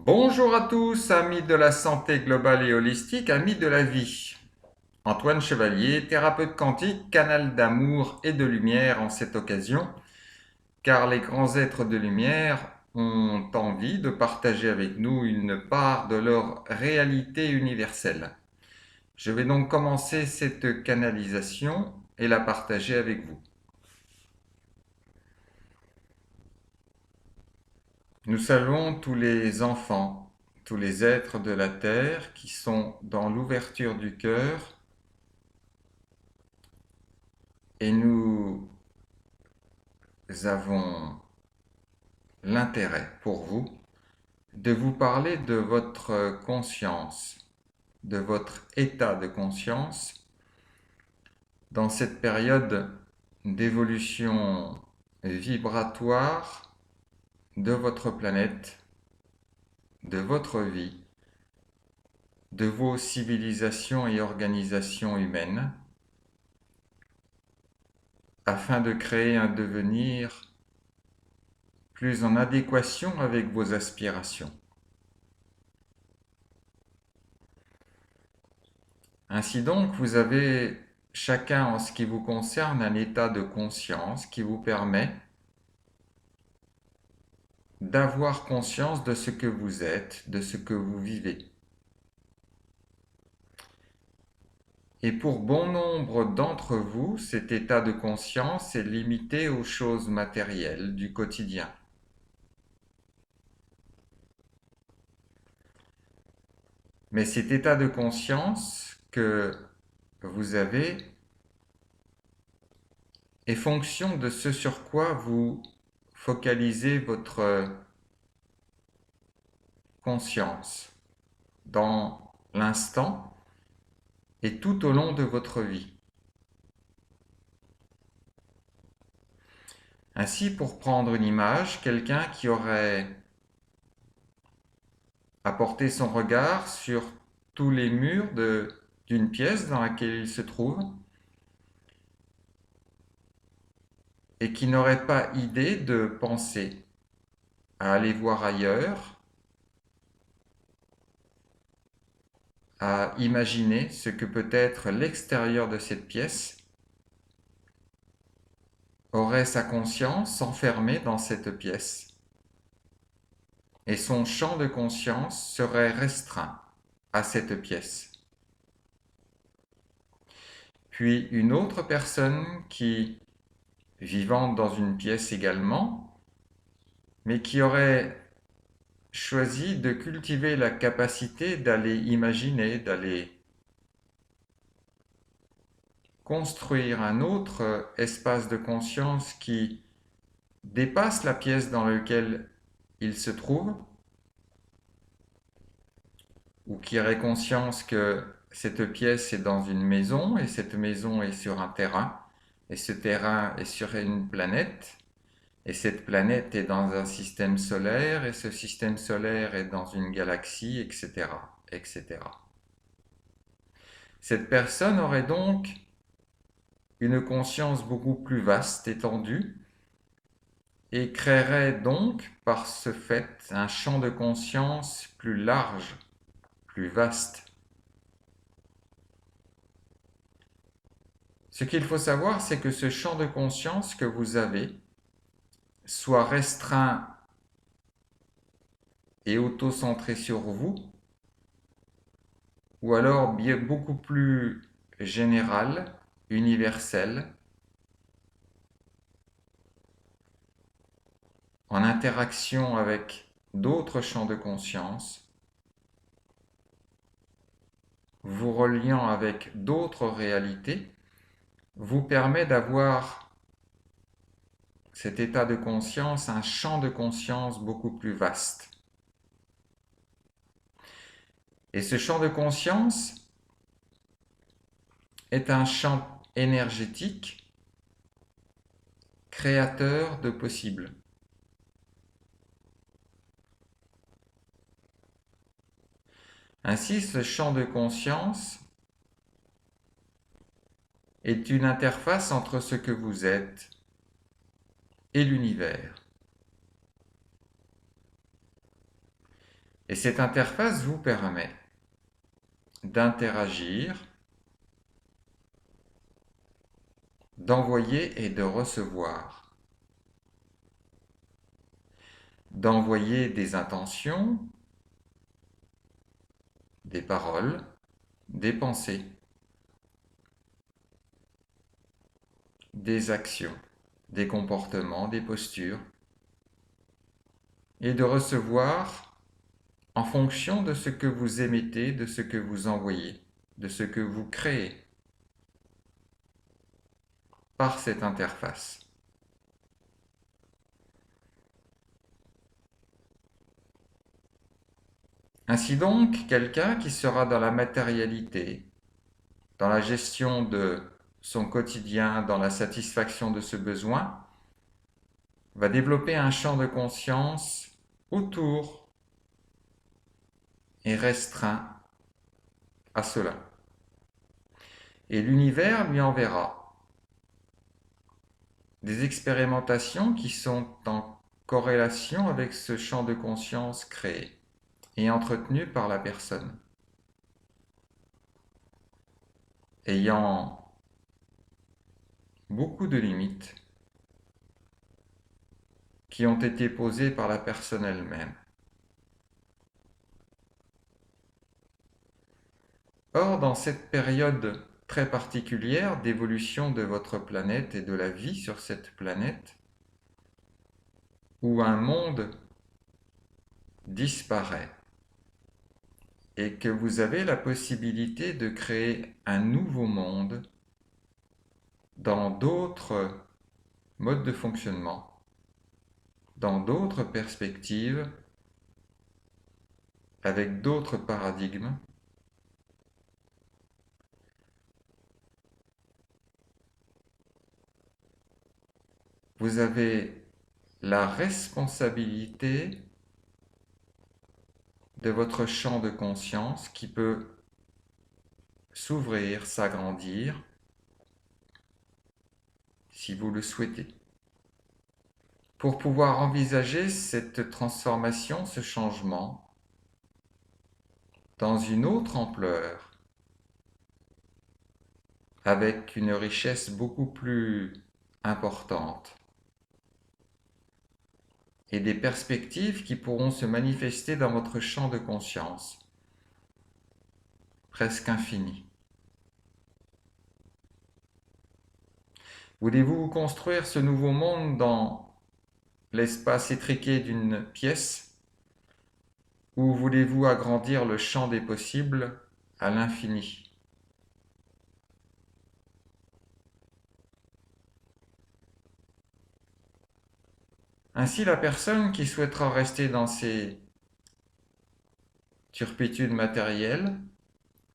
Bonjour à tous, amis de la santé globale et holistique, amis de la vie. Antoine Chevalier, thérapeute quantique, canal d'amour et de lumière en cette occasion, car les grands êtres de lumière ont envie de partager avec nous une part de leur réalité universelle. Je vais donc commencer cette canalisation et la partager avec vous. Nous saluons tous les enfants, tous les êtres de la terre qui sont dans l'ouverture du cœur et nous avons l'intérêt pour vous de vous parler de votre conscience, de votre état de conscience dans cette période d'évolution vibratoire de votre planète, de votre vie, de vos civilisations et organisations humaines, afin de créer un devenir plus en adéquation avec vos aspirations. Ainsi donc, vous avez chacun en ce qui vous concerne un état de conscience qui vous permet d'avoir conscience de ce que vous êtes, de ce que vous vivez. Et pour bon nombre d'entre vous, cet état de conscience est limité aux choses matérielles du quotidien. Mais cet état de conscience que vous avez est fonction de ce sur quoi vous focalisez votre conscience dans l'instant et tout au long de votre vie. Ainsi, pour prendre une image, quelqu'un qui aurait apporté son regard sur tous les murs d'une pièce dans laquelle il se trouve et qui n'aurait pas idée de penser à aller voir ailleurs, à imaginer ce que peut être l'extérieur de cette pièce, aurait sa conscience enfermée dans cette pièce et son champ de conscience serait restreint à cette pièce. Puis une autre personne qui, vivant dans une pièce également, mais qui aurait choisi de cultiver la capacité d'aller imaginer, d'aller construire un autre espace de conscience qui dépasse la pièce dans laquelle il se trouve, ou qui aurait conscience que cette pièce est dans une maison et cette maison est sur un terrain, et ce terrain est sur une planète, et cette planète est dans un système solaire, et ce système solaire est dans une galaxie, etc., etc. Cette personne aurait donc une conscience beaucoup plus vaste, étendue, et créerait donc par ce fait un champ de conscience plus large, plus vaste. Ce qu'il faut savoir, c'est que ce champ de conscience que vous avez soit restreint et auto-centré sur vous, ou alors bien beaucoup plus général, universel, en interaction avec d'autres champs de conscience, vous reliant avec d'autres réalités, vous permet d'avoir cet état de conscience, un champ de conscience beaucoup plus vaste. Et ce champ de conscience est un champ énergétique créateur de possibles. Ainsi, ce champ de conscience est une interface entre ce que vous êtes et l'univers. Et cette interface vous permet d'interagir, d'envoyer et de recevoir, d'envoyer des intentions, des paroles, des pensées, des actions, des comportements, des postures, et de recevoir en fonction de ce que vous émettez, de ce que vous envoyez, de ce que vous créez par cette interface. Ainsi donc, quelqu'un qui sera dans la matérialité, dans la gestion de son quotidien, dans la satisfaction de ce besoin, va développer un champ de conscience autour et restreint à cela. Et l'univers lui enverra des expérimentations qui sont en corrélation avec ce champ de conscience créé et entretenu par la personne, ayant beaucoup de limites qui ont été posées par la personne elle-même. Or, dans cette période très particulière d'évolution de votre planète et de la vie sur cette planète, où un monde disparaît et que vous avez la possibilité de créer un nouveau monde dans d'autres modes de fonctionnement, dans d'autres perspectives, avec d'autres paradigmes, vous avez la responsabilité de votre champ de conscience qui peut s'ouvrir, s'agrandir, si vous le souhaitez. Pour pouvoir envisager cette transformation, ce changement, dans une autre ampleur, avec une richesse beaucoup plus importante, et des perspectives qui pourront se manifester dans votre champ de conscience, presque infini. Voulez-vous construire ce nouveau monde dans l'espace étriqué d'une pièce, ou voulez-vous agrandir le champ des possibles à l'infini? Ainsi, la personne qui souhaitera rester dans ses turpitudes matérielles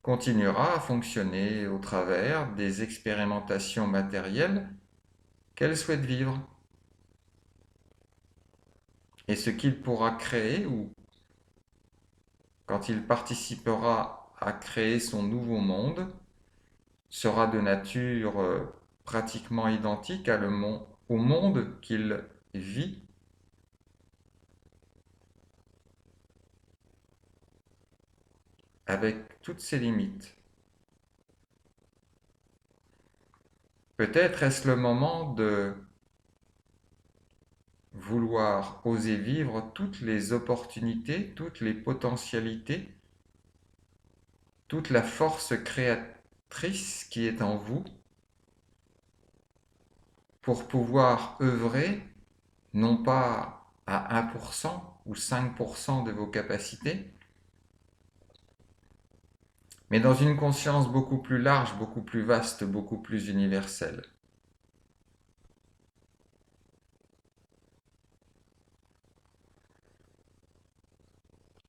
continuera à fonctionner au travers des expérimentations matérielles qu'elle souhaite vivre. Et ce qu'il pourra créer, ou quand il participera à créer son nouveau monde, sera de nature pratiquement identique au monde qu'il vit, avec toutes ses limites. Peut-être est-ce le moment de vouloir oser vivre toutes les opportunités, toutes les potentialités, toute la force créatrice qui est en vous, pour pouvoir œuvrer non pas à 1% ou 5% de vos capacités, mais dans une conscience beaucoup plus large, beaucoup plus vaste, beaucoup plus universelle.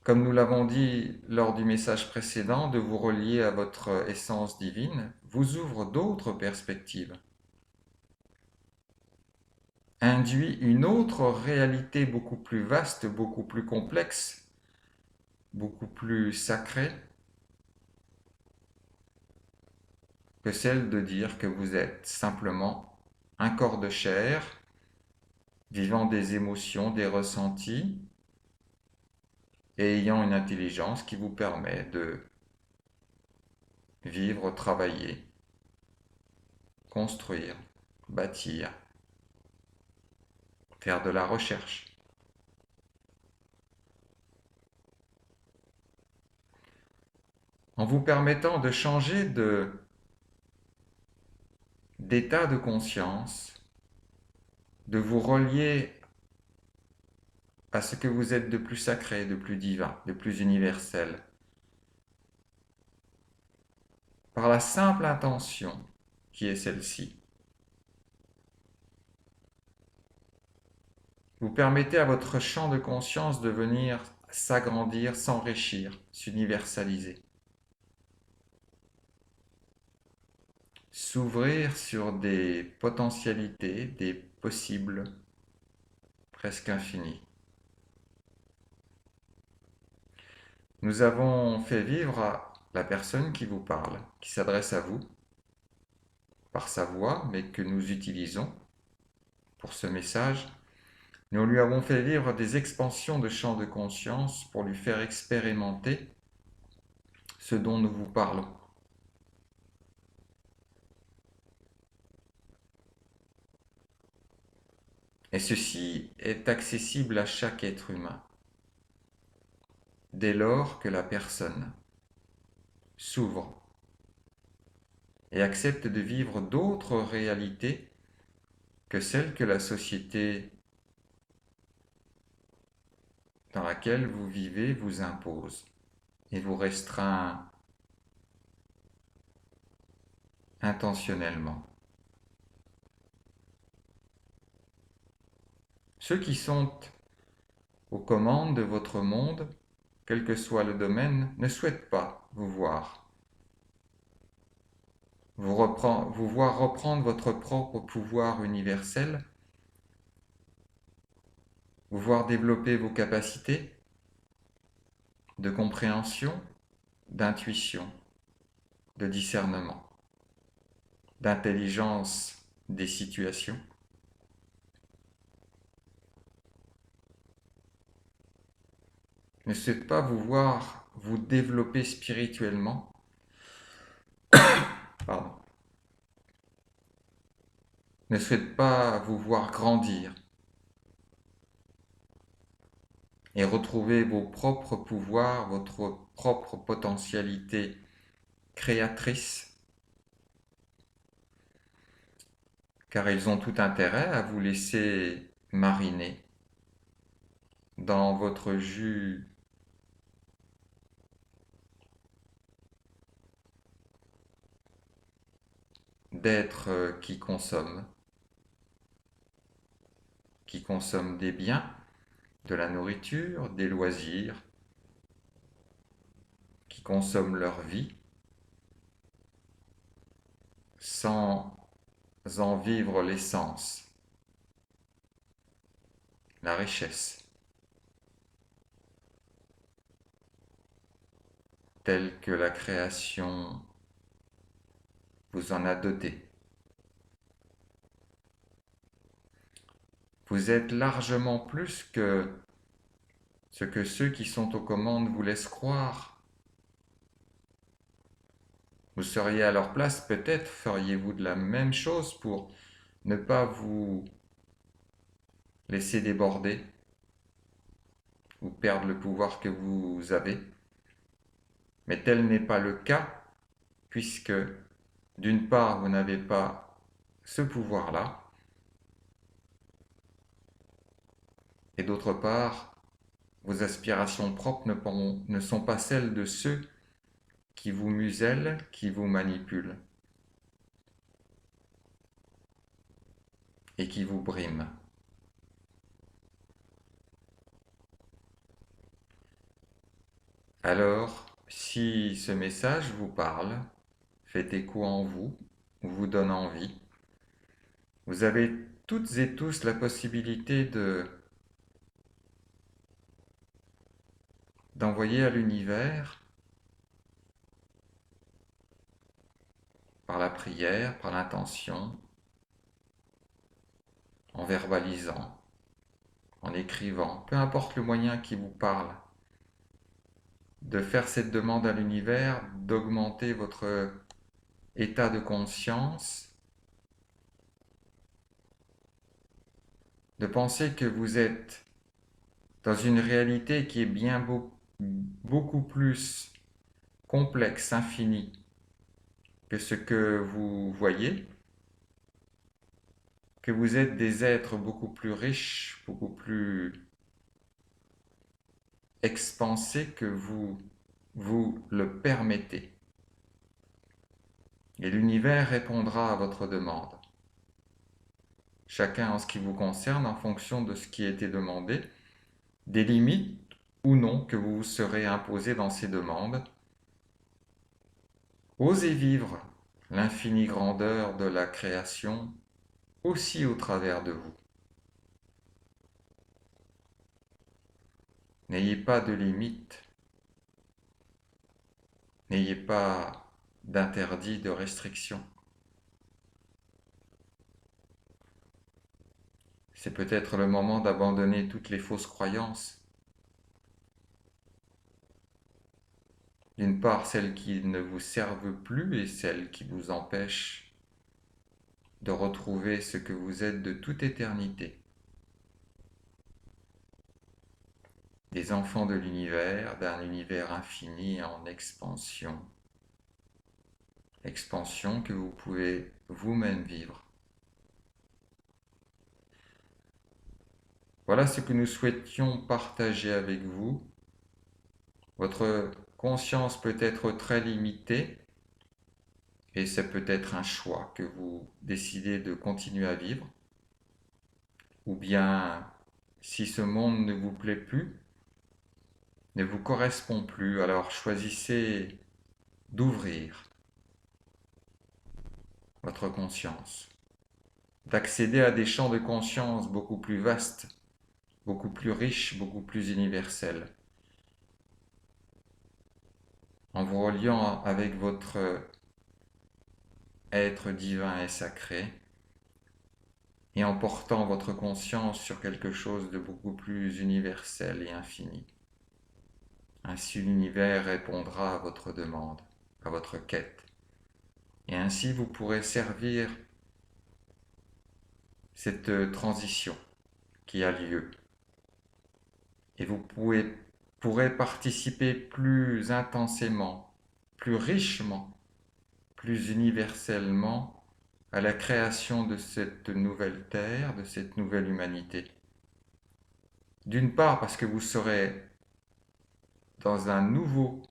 Comme nous l'avons dit lors du message précédent, de vous relier à votre essence divine vous ouvre d'autres perspectives, induit une autre réalité beaucoup plus vaste, beaucoup plus complexe, beaucoup plus sacrée que celle de dire que vous êtes simplement un corps de chair, vivant des émotions, des ressentis, et ayant une intelligence qui vous permet de vivre, travailler, construire, bâtir, faire de la recherche. En vous permettant de changer d'état de conscience, de vous relier à ce que vous êtes de plus sacré, de plus divin, de plus universel, par la simple intention qui est celle-ci. Vous permettez à votre champ de conscience de venir s'agrandir, s'enrichir, s'universaliser. S'ouvrir sur des potentialités, des possibles presque infinis. Nous avons fait vivre à la personne qui vous parle, qui s'adresse à vous, par sa voix, mais que nous utilisons pour ce message, nous lui avons fait vivre des expansions de champ de conscience pour lui faire expérimenter ce dont nous vous parlons. Et ceci est accessible à chaque être humain, dès lors que la personne s'ouvre et accepte de vivre d'autres réalités que celles que la société dans laquelle vous vivez vous impose et vous restreint intentionnellement. Ceux qui sont aux commandes de votre monde, quel que soit le domaine, ne souhaitent pas vous voir. Vous voir reprendre votre propre pouvoir universel, vous voir développer vos capacités de compréhension, d'intuition, de discernement, d'intelligence des situations. Ne souhaitent pas vous voir vous développer spirituellement, pardon, ne souhaitent pas vous voir grandir et retrouver vos propres pouvoirs, votre propre potentialité créatrice, car ils ont tout intérêt à vous laisser mariner dans votre jus d'êtres qui consomment des biens, de la nourriture, des loisirs, qui consomment leur vie, sans en vivre l'essence, la richesse, telle que la création vous en a doté. Vous êtes largement plus que ce que ceux qui sont aux commandes vous laissent croire. Vous seriez à leur place, peut-être feriez-vous de la même chose pour ne pas vous laisser déborder ou perdre le pouvoir que vous avez. Mais tel n'est pas le cas, puisque d'une part, vous n'avez pas ce pouvoir-là, et d'autre part, vos aspirations propres ne sont pas celles de ceux qui vous musellent, qui vous manipulent et qui vous briment. Alors, si ce message vous parle, fait écho en vous, ou vous donne envie, vous avez toutes et tous la possibilité d'envoyer à l'univers, par la prière, par l'intention, en verbalisant, en écrivant, peu importe le moyen qui vous parle, de faire cette demande à l'univers, d'augmenter votre état de conscience, de penser que vous êtes dans une réalité qui est bien beaucoup plus complexe, infinie que ce que vous voyez, que vous êtes des êtres beaucoup plus riches, beaucoup plus expansés que vous le permettez. Et l'univers répondra à votre demande. Chacun en ce qui vous concerne, en fonction de ce qui a été demandé, des limites ou non que vous vous serez imposées dans ces demandes. Osez vivre l'infinie grandeur de la création aussi au travers de vous. N'ayez pas de limites, n'ayez pas d'interdits, de restrictions. C'est peut-être le moment d'abandonner toutes les fausses croyances. D'une part, celles qui ne vous servent plus et celles qui vous empêchent de retrouver ce que vous êtes de toute éternité. Des enfants de l'univers, d'un univers infini en expansion. Expansion que vous pouvez vous-même vivre. Voilà ce que nous souhaitions partager avec vous. Votre conscience peut être très limitée et c'est peut-être un choix que vous décidez de continuer à vivre. Ou bien, si ce monde ne vous plaît plus, ne vous correspond plus, alors choisissez d'ouvrir votre conscience, d'accéder à des champs de conscience beaucoup plus vastes, beaucoup plus riches, beaucoup plus universels, en vous reliant avec votre être divin et sacré, et en portant votre conscience sur quelque chose de beaucoup plus universel et infini. Ainsi l'univers répondra à votre demande, à votre quête. Et ainsi vous pourrez servir cette transition qui a lieu. Et vous pourrez participer plus intensément, plus richement, plus universellement à la création de cette nouvelle terre, de cette nouvelle humanité. D'une part parce que vous serez dans un nouveau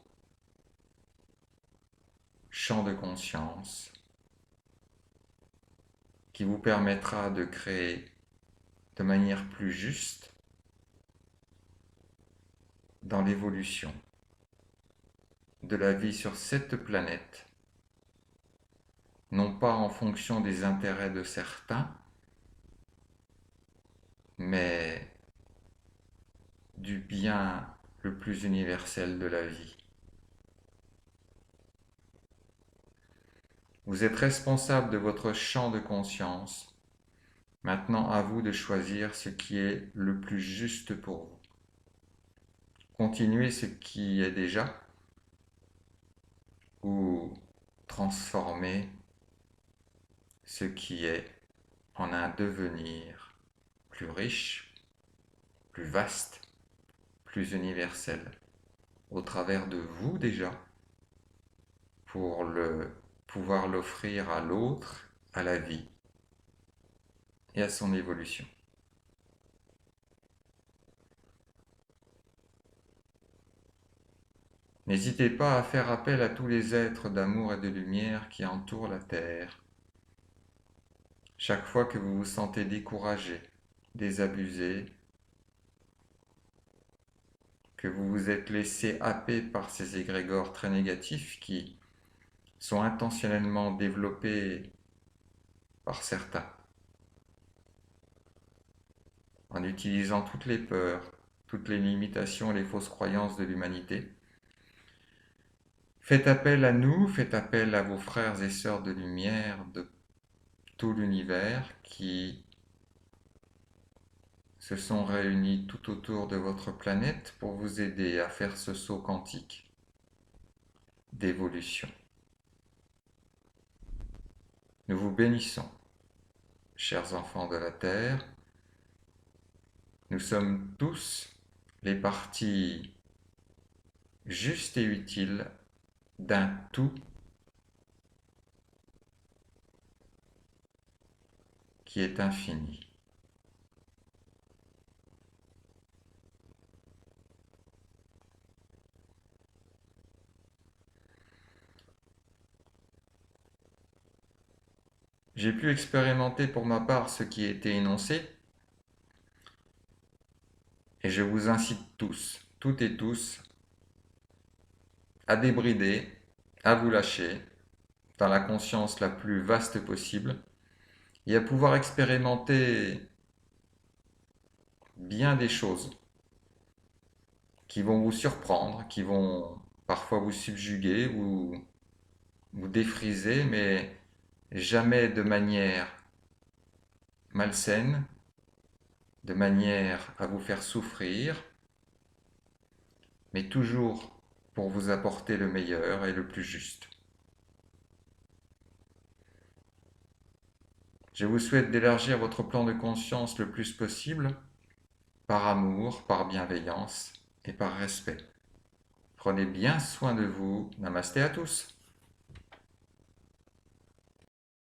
champ de conscience qui vous permettra de créer de manière plus juste dans l'évolution de la vie sur cette planète, non pas en fonction des intérêts de certains, mais du bien le plus universel de la vie. Vous êtes responsable de votre champ de conscience. Maintenant, à vous de choisir ce qui est le plus juste pour vous. Continuez ce qui est déjà ou transformez ce qui est en un devenir plus riche, plus vaste, plus universel, au travers de vous déjà, pour pouvoir l'offrir à l'autre, à la vie et à son évolution. N'hésitez pas à faire appel à tous les êtres d'amour et de lumière qui entourent la Terre. Chaque fois que vous vous sentez découragé, désabusé, que vous vous êtes laissé happer par ces égrégores très négatifs qui sont intentionnellement développés par certains, en utilisant toutes les peurs, toutes les limitations et les fausses croyances de l'humanité. Faites appel à nous, faites appel à vos frères et sœurs de lumière de tout l'univers qui se sont réunis tout autour de votre planète pour vous aider à faire ce saut quantique. d'évolution. Nous vous bénissons, chers enfants de la Terre. Nous sommes tous les parties justes et utiles d'un tout qui est infini. J'ai pu expérimenter pour ma part ce qui a été énoncé, et je vous incite tous, toutes et tous, à débrider, à vous lâcher, dans la conscience la plus vaste possible, et à pouvoir expérimenter bien des choses qui vont vous surprendre, qui vont parfois vous subjuguer, vous défriser, mais jamais de manière malsaine, de manière à vous faire souffrir, mais toujours pour vous apporter le meilleur et le plus juste. Je vous souhaite d'élargir votre plan de conscience le plus possible, par amour, par bienveillance et par respect. Prenez bien soin de vous. Namasté à tous.